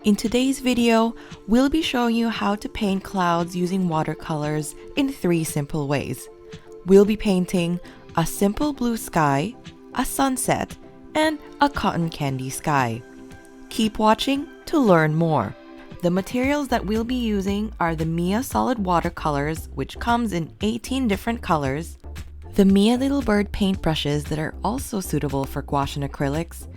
In today's video, we'll be showing you how to paint clouds using watercolors in 3 simple ways. We'll be painting a simple blue sky, a sunset, and a cotton candy sky. Keep watching to learn more. The materials that we'll be using are the Miya solid watercolors, which comes in 18 different colors, the Miya Little Bird paintbrushes that are also suitable for gouache and acrylics,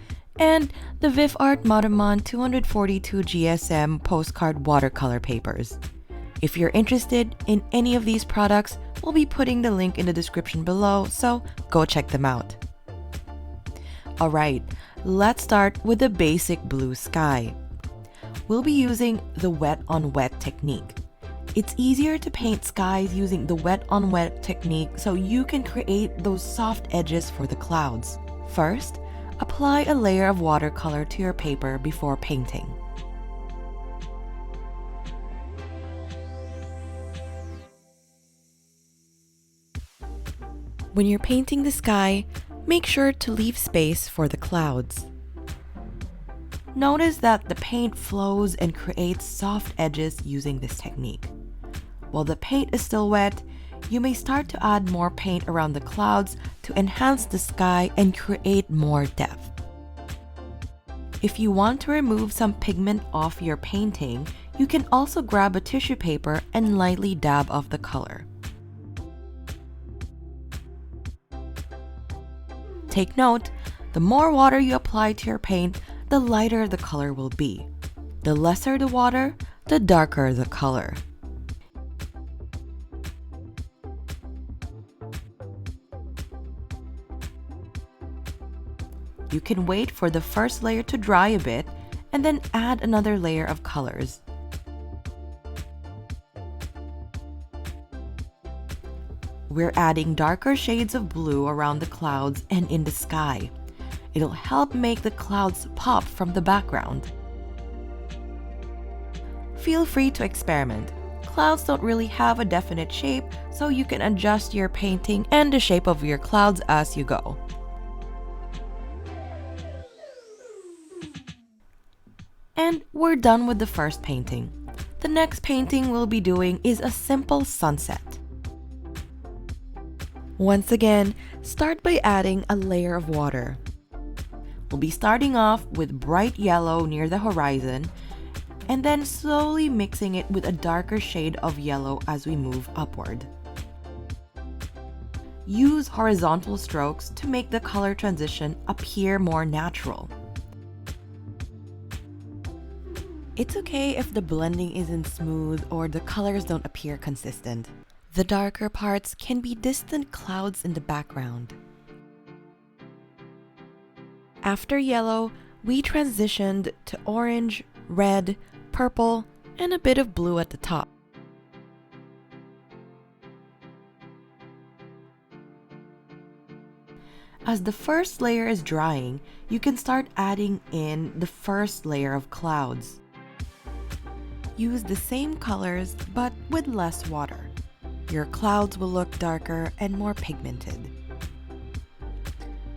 and the Viv Art Motamon 242 GSM postcard watercolor papers. If you're interested in any of these products, we'll be putting the link in the description below, so go check them out. Alright, let's start with the basic blue sky. We'll be using the wet on wet technique. It's easier to paint skies using the wet on wet technique so you can create those soft edges for the clouds. First, apply a layer of watercolor to your paper before painting. When you're painting the sky, make sure to leave space for the clouds. Notice that the paint flows and creates soft edges using this technique. While the paint is still wet, you may start to add more paint around the clouds to enhance the sky and create more depth. If you want to remove some pigment off your painting, you can also grab a tissue paper and lightly dab off the color. Take note, the more water you apply to your paint, the lighter the color will be. The lesser the water, the darker the color. You can wait for the first layer to dry a bit and then add another layer of colors. We're adding darker shades of blue around the clouds and in the sky. It'll help make the clouds pop from the background. Feel free to experiment. Clouds don't really have a definite shape, so you can adjust your painting and the shape of your clouds as you go. And we're done with the first painting. The next painting we'll be doing is a simple sunset. Once again, start by adding a layer of water. We'll be starting off with bright yellow near the horizon, and then slowly mixing it with a darker shade of yellow as we move upward. Use horizontal strokes to make the color transition appear more natural. It's okay if the blending isn't smooth or the colors don't appear consistent. The darker parts can be distant clouds in the background. After yellow, we transitioned to orange, red, purple, and a bit of blue at the top. As the first layer is drying, you can start adding in the first layer of clouds. Use the same colors but with less water. Your clouds will look darker and more pigmented.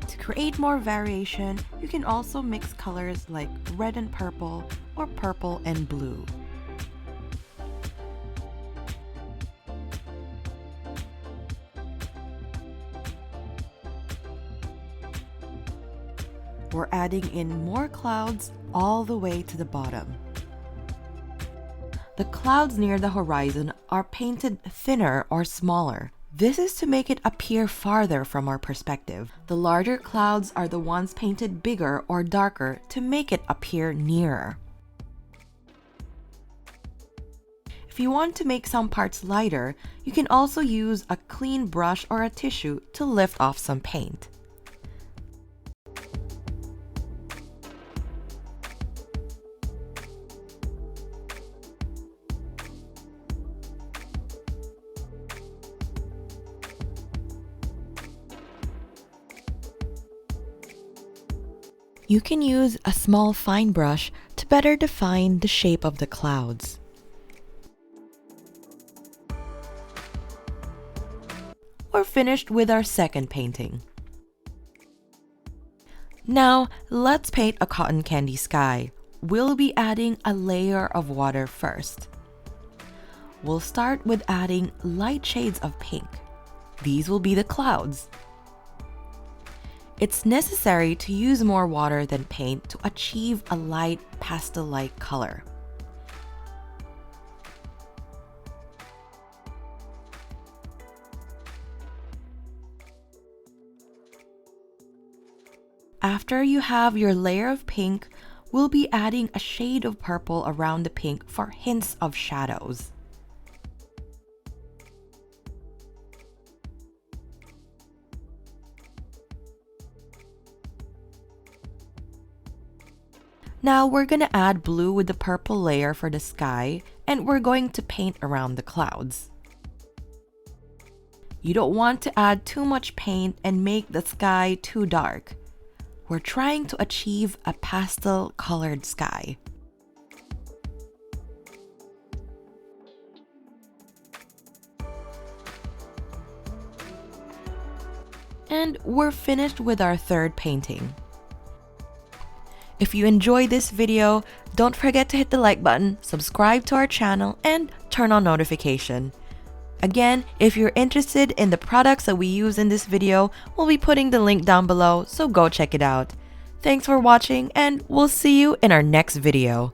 To create more variation, you can also mix colors like red and purple or purple and blue. We're adding in more clouds all the way to the bottom. The clouds near the horizon are painted thinner or smaller. This is to make it appear farther from our perspective. The larger clouds are the ones painted bigger or darker to make it appear nearer. If you want to make some parts lighter, you can also use a clean brush or a tissue to lift off some paint. You can use a small fine brush to better define the shape of the clouds. We're finished with our second painting. Now, let's paint a cotton candy sky, we'll be adding a layer of water first. We'll start with adding light shades of pink. These will be the clouds. It's necessary to use more water than paint to achieve a light pastel-like color. After you have your layer of pink, we'll be adding a shade of purple around the pink for hints of shadows. Now we're gonna add blue with the purple layer for the sky, and we're going to paint around the clouds. You don't want to add too much paint and make the sky too dark. We're trying to achieve a pastel-colored sky. And we're finished with our third painting. If you enjoyed this video, don't forget to hit the like button, subscribe to our channel, and turn on notification. Again, if you're interested in the products that we use in this video, we'll be putting the link down below, so go check it out. Thanks for watching, and we'll see you in our next video.